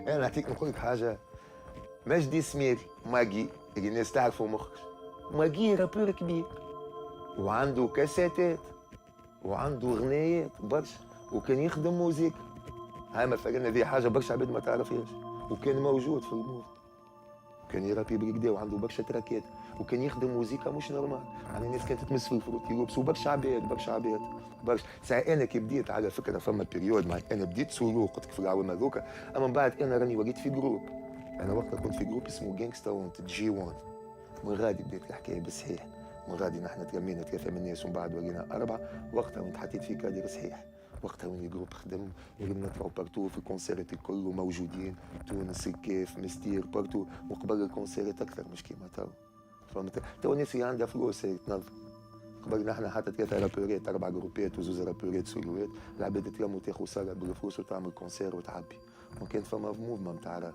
انا نعطيك نقول لك حاجه. مجدي سمير ماجي اللي الناس تعرفه مخرج. ماجي رابور كبير وعنده كاسيتات وعنده غنايات برشا وكان يخدم موزيك. هاي مثلا هذه حاجه برشا عباد ما تعرفهاش. وكان موجود في الموت، كان يرابي بالكدا وعنده برشا تراكات وكان يخدم موزيكا مش نورمال. يعني الناس كانت تمس في الفروتي لوبس وبرشا عباد برشا عباد برشا. ساعة انا كي بديت على فكره فما بيريود مع انا بديت سولو قلت لك في العوام هذوكا. اما من بعد انا راني وليت في جروب. انا وقتها كنت في جروب اسمه جانكستا وانت جي 1. من غادي بديت الحكايه بالصحيح. من غادي نحن تلمينا 3 من الناس ومن بعد ولينا 4. وقتها وين حطيت في كادر صحيح. وقتها وين الجروب خدم ولينا نطلعوا بارتو في الكونسيرت الكل موجودين. تونس الكيف مستير بارتو. وقبل الكونسيرت اكثر مش كيما تو. فهمت تو الناس اللي عندها فلوس هي تنظم. قبل نحن حتى 3 رابورات 4 جروبات وزوز رابورات سولوات. العباد تلم وتاخذ صاله بالفلوس وتعمل كونسير وتعبي. وكانت فما موفمون تاع راب.